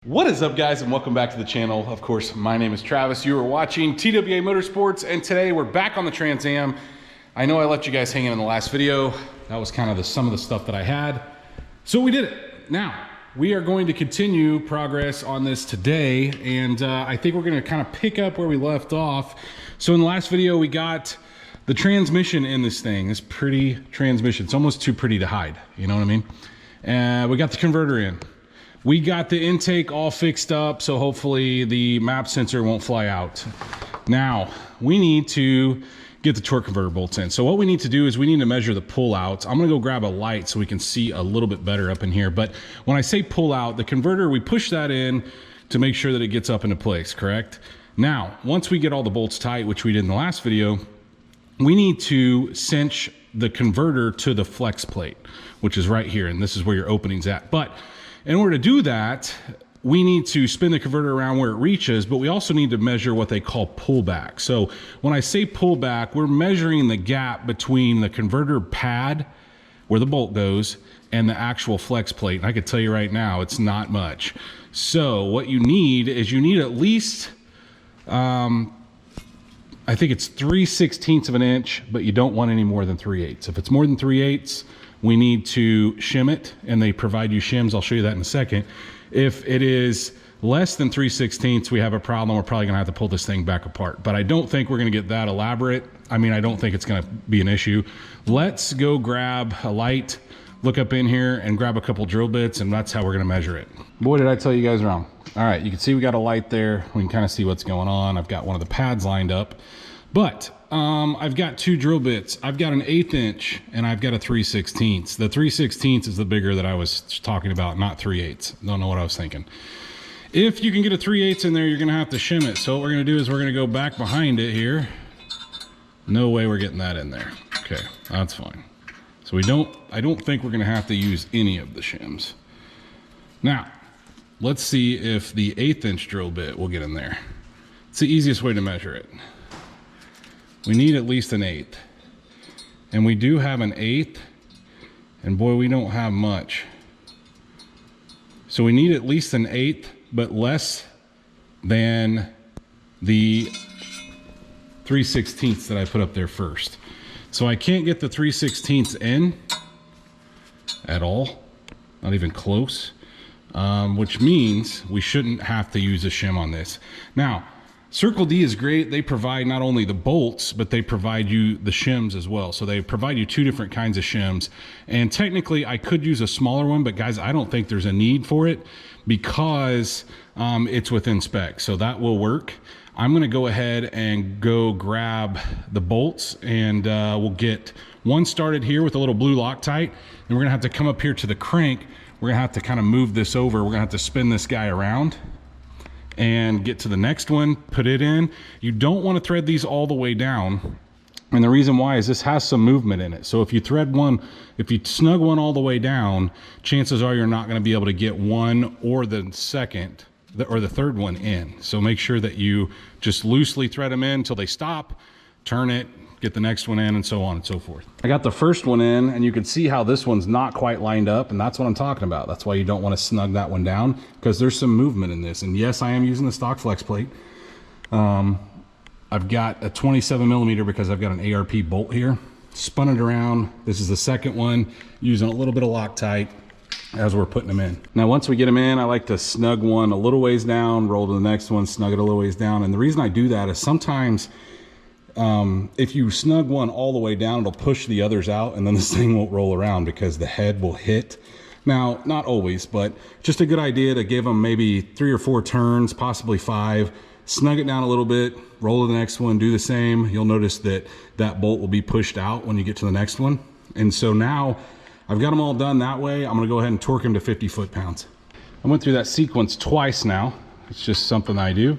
What is up, guys, and welcome back to the channel. Of course, my name is Travis. You are watching TWA Motorsports, and today we're back on the Trans Am. I know I left you guys hanging in the last video. That was kind of some of the stuff that I had. So we did it. Now, we are going to continue progress on this today, and I think we're going to kind of pick up where we left off. So in the last video, we got the transmission in this thing, this pretty transmission. It's almost too pretty to hide, you know what I mean? We got the converter in. We got the intake all fixed up, so hopefully the map sensor won't fly out. Now, we need to get the torque converter bolts in. So what we need to do is we need to measure the pull outs. I'm gonna go grab a light so we can see a little bit better up in here. But when I say pull out, the converter, we push that in to make sure that it gets up into place, correct? Now, once we get all the bolts tight, which we did in the last video, we need to cinch the converter to the flex plate, which is right here, and this is where your opening's at. But in order to do that, we need to spin the converter around where it reaches, but we also need to measure what they call pullback. So when I say pullback, we're measuring the gap between the converter pad, where the bolt goes, and the actual flex plate. And I can tell you right now, it's not much. So what you need is you need at least, I think it's 3/16 of an inch, but you don't want any more than 3/8. If it's more than 3/8, we need to shim it, and they provide you shims. I'll show you that in a second. If it is less than 3/16, we have a problem. We're probably gonna have to pull this thing back apart, but I don't think we're gonna get that elaborate. I mean, I don't think it's gonna be an issue. Let's go grab a light, look up in here and grab a couple drill bits, and that's how we're gonna measure it. Boy, did I tell you guys wrong. All right, you can see we got a light there. We can kind of see what's going on. I've got one of the pads lined up, but I've got two drill bits. I've got an 1/8 inch and I've got a 3/16. The 3/16 is the bigger that I was talking about, not 3/8. Don't know what I was thinking. If you can get a 3/8 in there, you're gonna have to shim it. So what we're gonna do is we're gonna go back behind it here. No way we're getting that in there. Okay, that's fine. So I don't think we're gonna have to use any of the shims. Now, let's see if the 1/8 inch drill bit will get in there. It's the easiest way to measure it. We need at least an 1/8, and we do have an 1/8, and boy, we don't have much. So we need at least an 1/8, but less than the 3/16 that I put up there first. So I can't get the 3/16 in at all, not even close, which means we shouldn't have to use a shim on this. Now, Circle D is great. They provide not only the bolts, but they provide you the shims as well. So they provide you two different kinds of shims. And technically I could use a smaller one, but guys, I don't think there's a need for it because it's within spec. So that will work. I'm gonna go ahead and go grab the bolts, and we'll get one started here with a little blue Loctite. And we're gonna have to come up here to the crank. We're gonna have to kind of move this over. We're gonna have to spin this guy around and get to the next one, put it in. You don't want to thread these all the way down. And the reason why is this has some movement in it. So if you thread one, if you snug one all the way down, chances are you're not going to be able to get one or the second or the third one in. So make sure that you just loosely thread them in until they stop, turn it, get the next one in, and so on and so forth. I got the first one in, and you can see how this one's not quite lined up, and that's what I'm talking about. That's why you don't want to snug that one down, because there's some movement in this. And yes, I am using the stock flex plate. I've got a 27 millimeter because I've got an ARP bolt here. Spun it around. This is the second one, using a little bit of Loctite as we're putting them in. Now, once we get them in, I like to snug one a little ways down, roll to the next one, snug it a little ways down. And the reason I do that is sometimes if you snug one all the way down, it'll push the others out, and then this thing won't roll around because the head will hit. Now, not always, but just a good idea to give them maybe 3 or 4 turns, possibly 5, snug it down a little bit, roll to the next one, do the same. You'll notice that that bolt will be pushed out when you get to the next one. And so now I've got them all done that way. I'm gonna go ahead and torque them to 50 foot-pounds. I went through that sequence twice now. It's just something I do.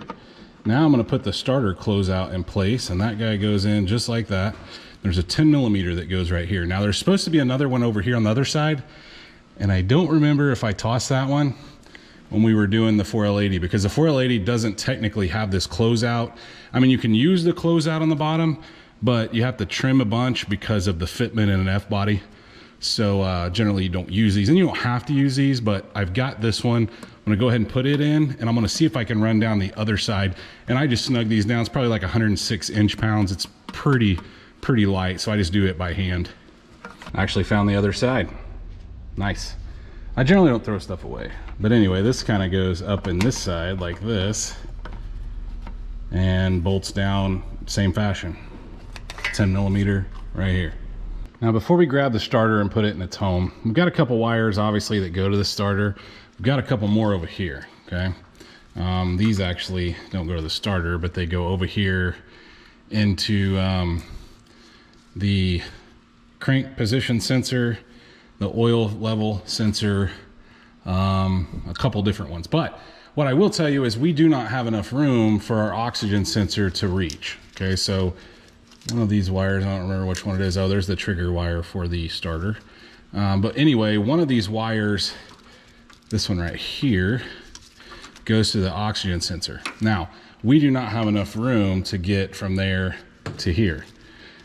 Now I'm going to put the starter closeout in place, and that guy goes in just like that. There's a 10 millimeter that goes right here. Now there's supposed to be another one over here on the other side, and I don't remember if I tossed that one when we were doing the 4L80, because the 4L80 doesn't technically have this closeout. I mean, you can use the closeout on the bottom, but you have to trim a bunch because of the fitment in an F body. So generally you don't use these, and you don't have to use these, but I've got this one I'm gonna go ahead and put it in, and I'm gonna see if I can run down the other side. And I just snug these down. It's probably like 106 inch-pounds. It's pretty light, so I just do it by hand. I actually found the other side. Nice. I generally don't throw stuff away, but anyway, this kind of goes up in this side like this and bolts down same fashion. 10 millimeter right here. Now before we grab the starter and put it in its home, we've got a couple wires obviously that go to the starter. We've got a couple more over here, okay? These actually don't go to the starter, but they go over here into the crank position sensor, the oil level sensor, a couple different ones. But what I will tell you is we do not have enough room for our oxygen sensor to reach. Okay, so one of these wires, I don't remember which one it is. Oh, there's the trigger wire for the starter. But anyway, one of these wires, this one right here, goes to the oxygen sensor. Now, we do not have enough room to get from there to here.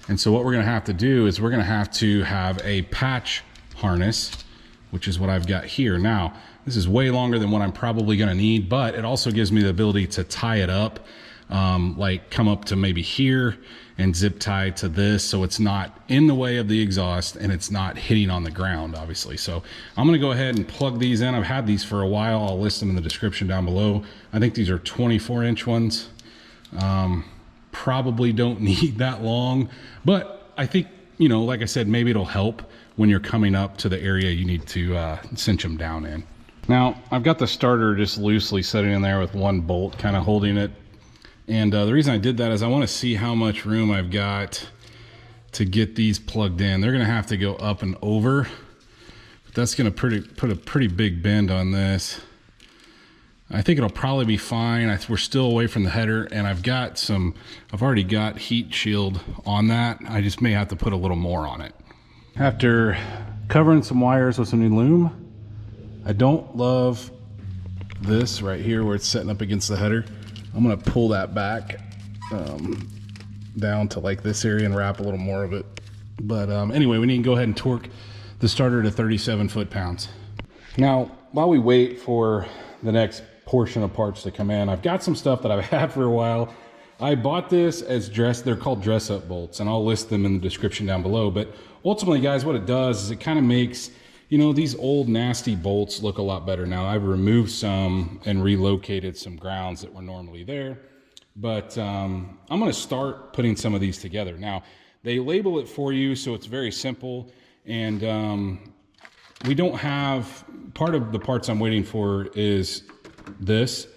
And so what we're gonna have to do is we're gonna have to have a patch harness, which is what I've got here. Now, this is way longer than what I'm probably gonna need, but it also gives me the ability to tie it up, like come up to maybe here and zip tie to this, so it's not in the way of the exhaust and it's not hitting on the ground, obviously. So I'm gonna go ahead and plug these in. I've had these for a while. I'll list them in the description down below. I think these are 24-inch ones. Probably don't need that long, but I think, you know, like I said, maybe it'll help when you're coming up to the area you need to cinch them down in. Now, I've got the starter just loosely sitting in there with one bolt kind of holding it. And the reason I did that is I want to see how much room I've got to get these plugged in. They're going to have to go up and over, but that's going to put a pretty big bend on this. I think it'll probably be fine. We're still away from the header, and I've already got heat shield on that. I just may have to put a little more on it. After covering some wires with some new loom, I don't love this right here where it's setting up against the header. I'm gonna pull that back down to like this area and wrap a little more of it. But anyway, we need to go ahead and torque the starter to 37 foot-pounds. Now, while we wait for the next portion of parts to come in, I've got some stuff that I've had for a while. I bought this as they're called dress-up bolts, and I'll list them in the description down below. But ultimately, guys, what it does is it kind of makes, you know, these old nasty bolts look a lot better. Now, I've removed some and relocated some grounds that were normally there, but I'm gonna start putting some of these together. Now, they label it for you, so it's very simple, and we don't have, part of the parts I'm waiting for is this.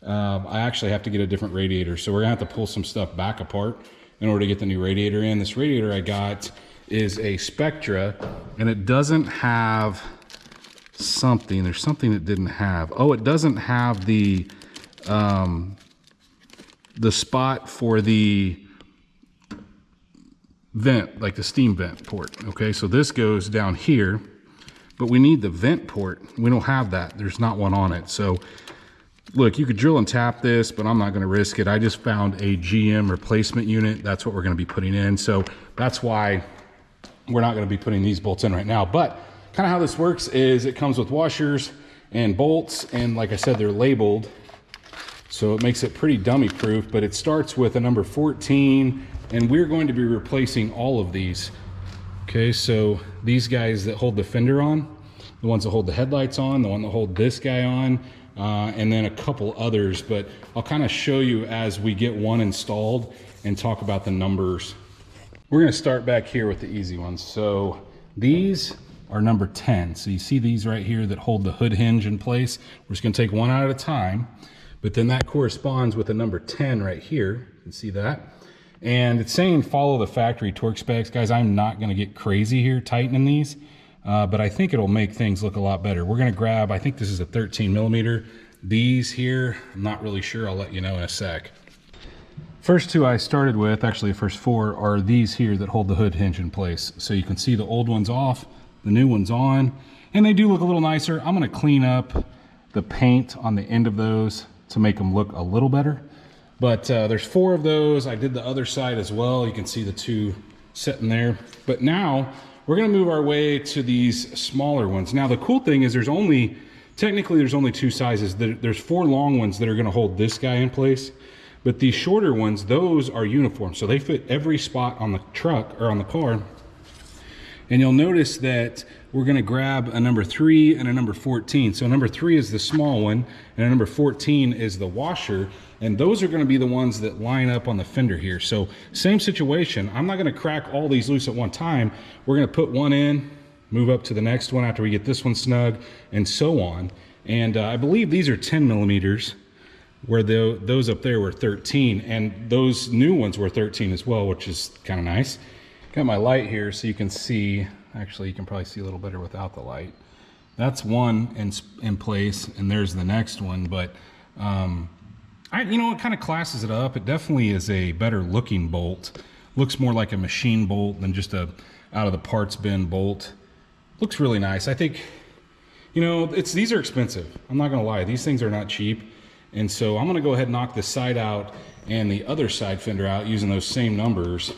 I actually have to get a different radiator, so we're gonna have to pull some stuff back apart in order to get the new radiator in. This radiator I got is a Spectra, and it doesn't have something. There's something it didn't have. Oh, it doesn't have the spot for the vent, like the steam vent port. Okay, so this goes down here, but we need the vent port. We don't have that. There's not one on it. So look, you could drill and tap this, but I'm not gonna risk it. I just found a GM replacement unit. That's what we're gonna be putting in. So that's why we're not gonna be putting these bolts in right now. But kind of how this works is it comes with washers and bolts, and like I said, they're labeled. So it makes it pretty dummy proof, but it starts with a number 14, and we're going to be replacing all of these. Okay, so these guys that hold the fender on, the ones that hold the headlights on, the one that hold this guy on, and then a couple others, but I'll kind of show you as we get one installed and talk about the numbers. We're gonna start back here with the easy ones. So these are number 10. So you see these right here that hold the hood hinge in place. We're just gonna take one at a time, but then that corresponds with the number 10 right here. You can see that. And it's saying follow the factory torque specs. Guys, I'm not gonna get crazy here tightening these. But I think it'll make things look a lot better. We're gonna grab, I think this is a 13 millimeter. These here, I'm not really sure, I'll let you know in a sec. First two I started with, actually the first four, are these here that hold the hood hinge in place. So you can see the old one's off, the new one's on, and they do look a little nicer. I'm gonna clean up the paint on the end of those to make them look a little better. But there's 4 of those. I did the other side as well. You can see the 2 sitting there. But now, we're gonna move our way to these smaller ones. Now the cool thing is there's only technically there's only two sizes. There's 4 long ones that are gonna hold this guy in place, but these shorter ones, those are uniform. So they fit every spot on the truck or on the car. And you'll notice that we're gonna grab a number 3 and a number 14. So number 3 is the small one, and a number 14 is the washer. And those are gonna be the ones that line up on the fender here. So same situation. I'm not gonna crack all these loose at one time. We're gonna put one in, move up to the next one after we get this one snug, and so on. And I believe these are 10 millimeters, where those up there were 13, and those new ones were 13 as well, which is kind of nice. Got my light here so you can see. Actually, you can probably see a little better without the light. That's one in place, and there's the next one. But you know, it kind of classes it up. It definitely is a better looking bolt. Looks more like a machine bolt than just a out of the parts bin bolt. Looks really nice. I think, you know, these are expensive. I'm not gonna lie, these things are not cheap. And so I'm gonna go ahead and knock this side out and the other side fender out using those same numbers.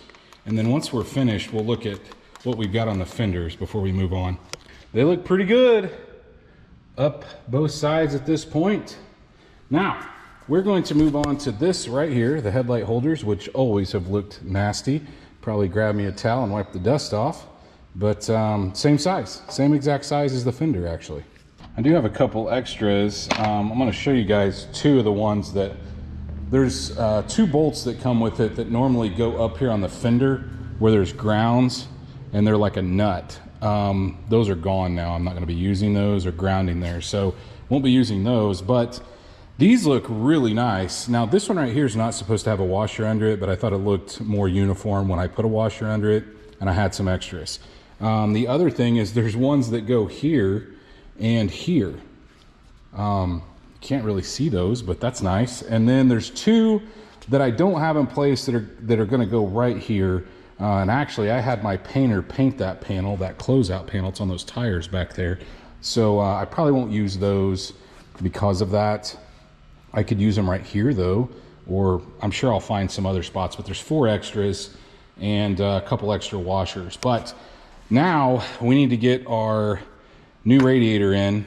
And then once we're finished, we'll look at what we've got on the fenders before we move on. They look pretty good up both sides at this point. Now, we're going to move on to this right here, the headlight holders, which always have looked nasty. Probably grab me a towel and wipe the dust off. But same size, same exact size as the fender actually. I do have a couple extras. I'm gonna show you guys 2 of the ones that, there's 2 bolts that come with it that normally go up here on the fender where there's grounds, and they're like a nut. Those are gone now. I'm not gonna be using those or grounding there, so won't be using those, but these look really nice. Now this one right here is not supposed to have a washer under it, but I thought it looked more uniform when I put a washer under it, and I had some extras. The other thing is there's ones that go here and here. Can't really see those, but that's nice. And then there's 2 that I don't have in place that are gonna go right here. And actually I had my painter paint that panel, that closeout panel. It's on those tires back there. So I probably won't use those because of that. I could use them right here though, or I'm sure I'll find some other spots, but there's 4 extras and a couple extra washers. But now we need to get our new radiator in,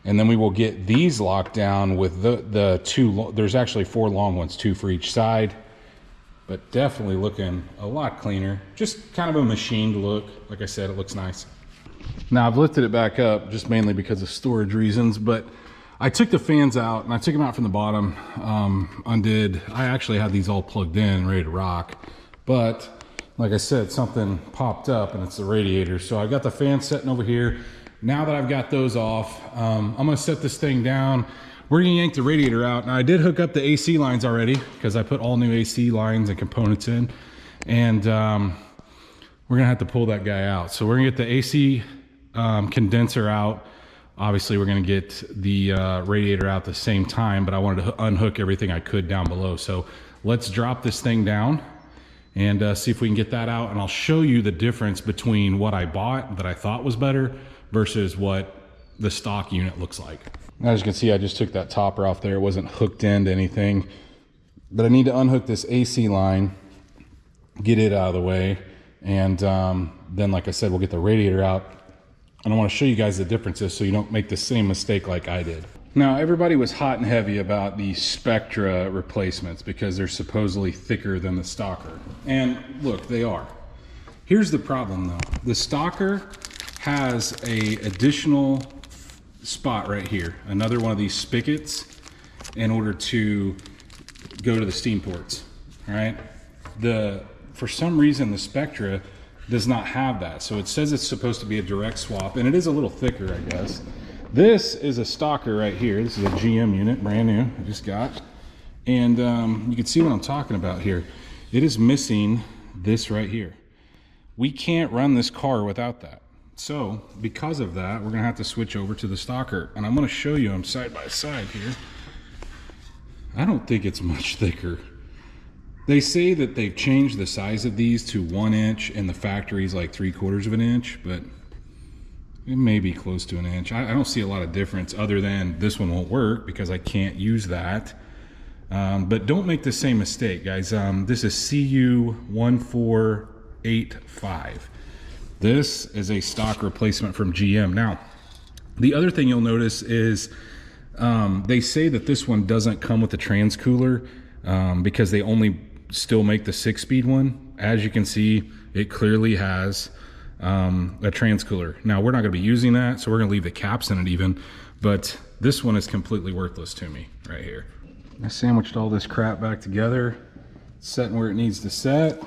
and then we will get these locked down with the 2, there's actually 4 long ones, 2 for each side, but definitely looking a lot cleaner. Just kind of a machined look. Like I said, it looks nice. Now I've lifted it back up just mainly because of storage reasons, but I took the fans out and I took them out from the bottom, undid. I actually had these all plugged in, ready to rock, but like I said, something popped up and it's the radiator. So I got the fan sitting over here. Now that I've got those off, I'm gonna set this thing down. We're gonna yank the radiator out. Now I did hook up the AC lines already because I put all new AC lines and components in. And we're gonna have to pull that guy out. So we're gonna get the AC condenser out. Obviously we're gonna get the radiator out at the same time, but I wanted to unhook everything I could down below. So let's drop this thing down and see if we can get that out. And I'll show you the difference between what I bought that I thought was better versus what the stock unit looks like. As you can see, I just took that topper off there. It wasn't hooked into anything, but I need to unhook this AC line, get it out of the way. And then, like I said, we'll get the radiator out. And I want to show you guys the differences so you don't make the same mistake like I did. Now, everybody was hot and heavy about the Spectra replacements because they're supposedly thicker than the Stalker. And look, they are. Here's the problem though. The Stalker has a additional spot right here, another one of these spigots in order to go to the steam ports. All right, for some reason the Spectra does not have that, so it says it's supposed to be a direct swap, and it is a little thicker, I guess. This is a Stalker right here. This is a GM unit, brand new, I just got, and you can see what I'm talking about here. It is missing this right here. We can't run this car without that. So because of that, we're gonna have to switch over to the Stalker, and I'm gonna show you them side by side here. I don't think it's much thicker. They say that they've changed the size of these to 1 inch and the factory's like 3/4 of an inch, but it may be close to an inch. I don't see a lot of difference other than this one won't work because I can't use that. But don't make the same mistake, guys. This is CU1485. This is a stock replacement from GM. Now, The other thing you'll notice is they say that this one doesn't come with the trans cooler because they only still make the 6-speed one. As you can see, it clearly has a trans cooler. Now we're not going to be using that, so we're going to leave the caps in it even, but this one is completely worthless to me right here. I sandwiched all this crap back together, setting where it needs to set.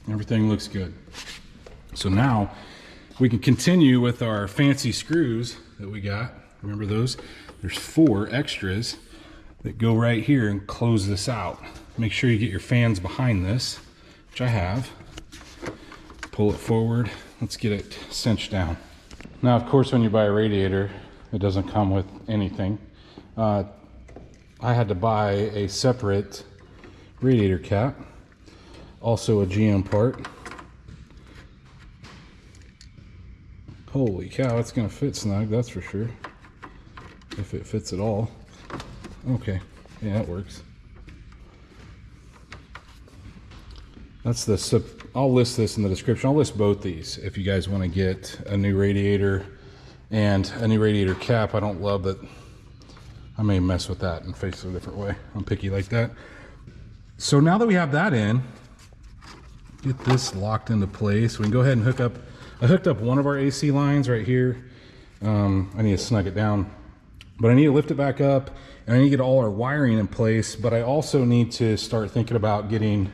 Everything looks good. So now we can continue with our fancy screws that we got. Remember those? There's 4 extras that go right here and close this out. Make sure you get your fans behind this, which I have. Pull it forward. Let's get it cinched down. Now, of course, when you buy a radiator, it doesn't come with anything. I had to buy a separate radiator cap, also a GM part. Holy cow, it's gonna fit snug, that's for sure. If it fits at all. Okay, yeah, that works. That's the, I'll list this in the description. I'll list both these if you guys want to get a new radiator and a new radiator cap. I don't love that. I may mess with that and face it a different way. I'm picky like that. So now that we have that in, get this locked into place. We can go ahead and hook up. I hooked up one of our AC lines right here. I need to snug it down, but I need to lift it back up and I need to get all our wiring in place. But I also need to start thinking about getting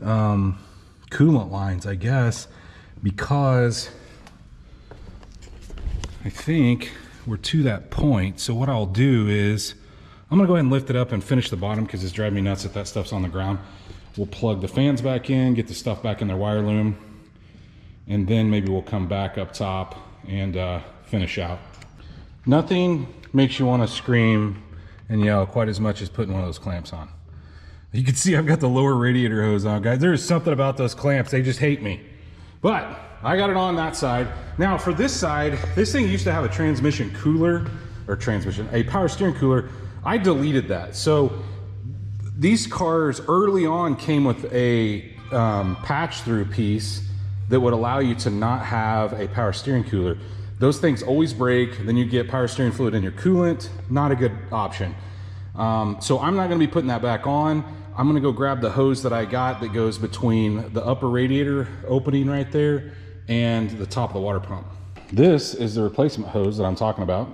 coolant lines, I guess, because I think we're to that point. So what I'll do is I'm gonna go ahead and lift it up and finish the bottom because it's driving me nuts that stuff's on the ground. We'll plug the fans back in, get the stuff back in their wire loom, and then maybe we'll come back up top and finish out. Nothing makes you want to scream and yell quite as much as putting one of those clamps on. You can see I've got the lower radiator hose on, guys. There's something about those clamps, they just hate me. But I got it on that side. Now for this side, this thing used to have a transmission cooler, or a power steering cooler. I deleted that. So these cars early on came with a patch through piece that would allow you to not have a power steering cooler. Those things always break, then you get power steering fluid in your coolant. Not a good option. So I'm not gonna be putting that back on. I'm gonna go grab the hose that I got that goes between the upper radiator opening right there and the top of the water pump. This is the replacement hose that I'm talking about.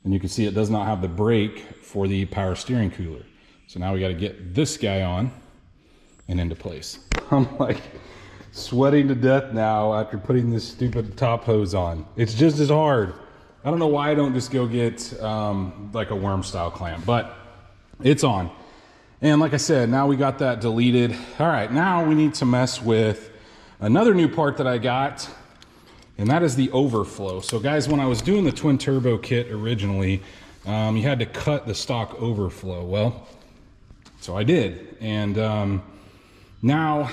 And you can see it does not have the brake for the power steering cooler. So now we gotta get this guy on and into place. I'm like sweating to death now after putting this stupid top hose on. It's just as hard. I don't know why I don't just go get like a worm style clamp, but it's on. And like I said, now we got that deleted. All right, now we need to mess with another new part that I got, and that is the overflow. So guys, when I was doing the twin turbo kit originally, you had to cut the stock overflow. Well, so I did. And now,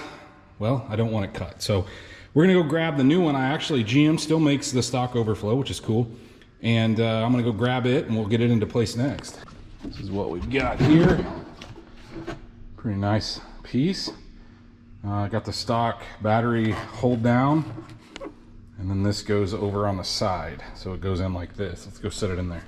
well, I don't want it cut. So we're gonna go grab the new one. GM still makes the stock overflow, which is cool. And I'm gonna go grab it and we'll get it into place next. This is what we've got here. Pretty nice piece. I got the stock battery hold down, and then this goes over on the side. So it goes in like this. Let's go set it in there.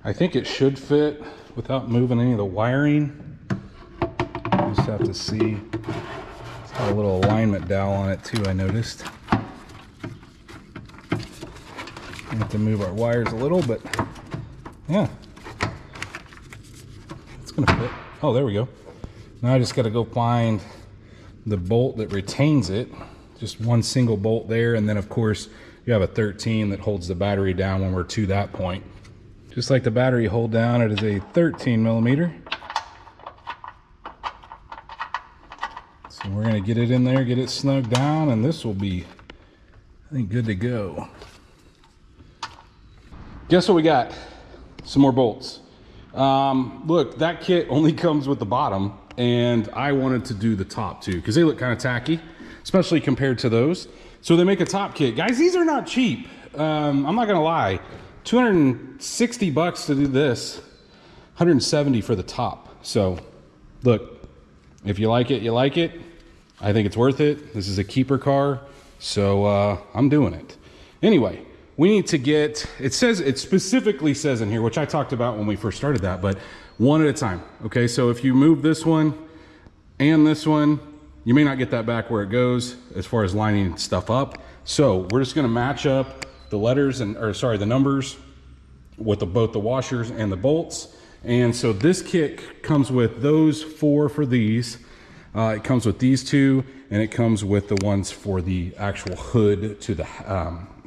I think it should fit without moving any of the wiring. You just have to see. It's got a little alignment dowel on it too, I noticed. We have to move our wires a little, but yeah, it's gonna fit. Oh, there we go. Now I just gotta go find the bolt that retains it. Just one single bolt there, and then of course you have a 13 that holds the battery down when we're to that point. Just like the battery hold down, it is a 13 millimeter. So we're gonna get it in there, get it snugged down, and this will be, I think, good to go. Guess what we got? Some more bolts. Look, that kit only comes with the bottom, and I wanted to do the top too because they look kind of tacky, especially compared to those. So they make a top kit. Guys, these are not cheap. I'm not gonna lie. 260 bucks to do this, 170 for the top. So look, if you like it, you like it. I think it's worth it. This is a keeper car, so I'm doing it. Anyway, we need to get, it specifically says in here, which I talked about when we first started that, but one at a time. Okay, so if you move this one and this one, you may not get that back where it goes as far as lining stuff up. So we're just gonna match up the letters the numbers with both the washers and the bolts. And so this kit comes with those 4 for these. It comes with these 2, and it comes with the ones for the actual hood to the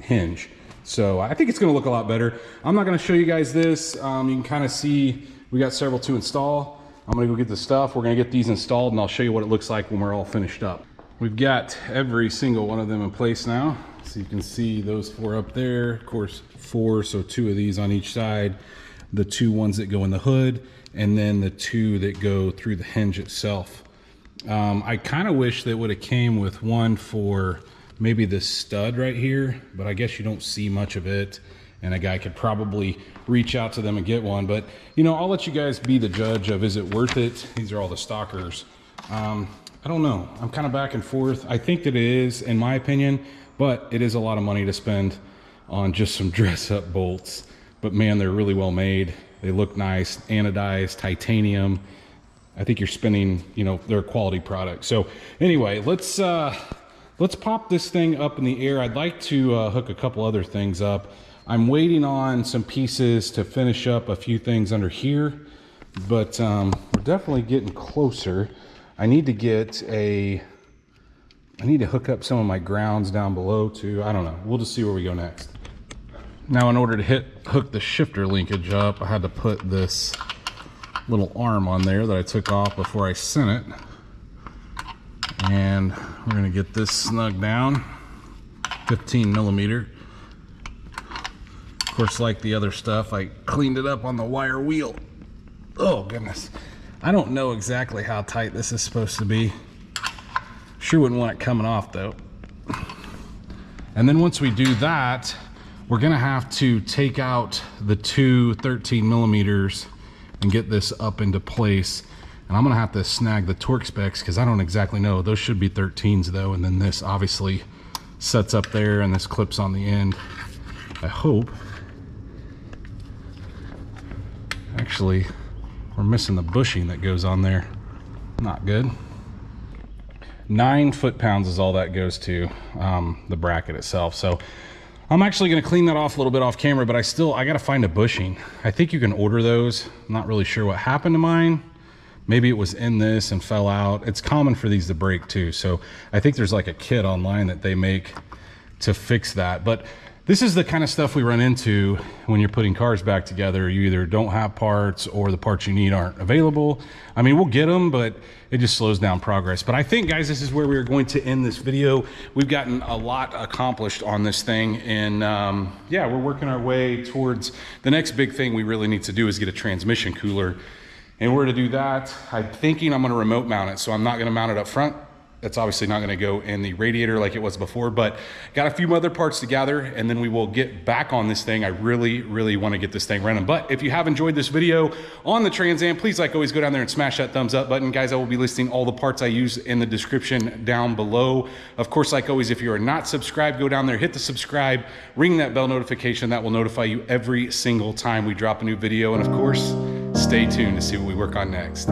hinge. So I think it's gonna look a lot better. I'm not gonna show you guys this. You can kind of see we got several to install. I'm gonna go get the stuff. We're gonna get these installed, and I'll show you what it looks like when we're all finished up. We've got every single one of them in place now. So you can see those 4 up there, of course 4, so 2 of these on each side, the 2 ones that go in the hood, and then the 2 that go through the hinge itself. I kind of wish that would have came with one for maybe this stud right here, but I guess you don't see much of it, and a guy could probably reach out to them and get one. But you know, I'll let you guys be the judge of, is it worth it? These are all the stockers. I don't know, I'm kind of back and forth. I think that it is, in my opinion, but it is a lot of money to spend on just some dress up bolts. But man, they're really well made. They look nice, anodized, titanium. I think you're spending, you know, they're a quality product. So anyway, let's pop this thing up in the air. I'd like to hook a couple other things up. I'm waiting on some pieces to finish up a few things under here, but we're definitely getting closer. I need to hook up some of my grounds down below too. I don't know. We'll just see where we go next. Now, in order to hook the shifter linkage up, I had to put this little arm on there that I took off before I sent it. And we're gonna get this snug down, 15 millimeter. Of course, like the other stuff, I cleaned it up on the wire wheel. Oh goodness. I don't know exactly how tight this is supposed to be. Sure wouldn't want it coming off though. And then once we do that, we're gonna have to take out the 2 13 millimeters and get this up into place. And I'm gonna have to snag the torque specs because I don't exactly know. Those should be 13s though. And then this obviously sets up there and this clips on the end. I hope. Actually, we're missing the bushing that goes on there. Not good. 9 foot-pounds is all that goes to, the bracket itself. So I'm actually gonna clean that off a little bit off camera, but I gotta find a bushing. I think you can order those. I'm not really sure what happened to mine. Maybe it was in this and fell out. It's common for these to break too. So I think there's like a kit online that they make to fix that. But this is the kind of stuff we run into when you're putting cars back together. You either don't have parts or the parts you need aren't available. I mean, we'll get them, but it just slows down progress. But I think, guys, this is where we're going to end this video. We've gotten a lot accomplished on this thing. And yeah, we're working our way towards the next big thing we really need to do is get a transmission cooler. In order to do that, I'm thinking I'm gonna remote mount it. So I'm not gonna mount it up front. That's obviously not gonna go in the radiator like it was before, but got a few other parts to gather and then we will get back on this thing. I really, really wanna get this thing running. But if you have enjoyed this video on the Trans Am, please, like always, go down there and smash that thumbs up button. Guys, I will be listing all the parts I use in the description down below. Of course, like always, if you are not subscribed, go down there, hit the subscribe, ring that bell notification. That will notify you every single time we drop a new video. And of course, stay tuned to see what we work on next.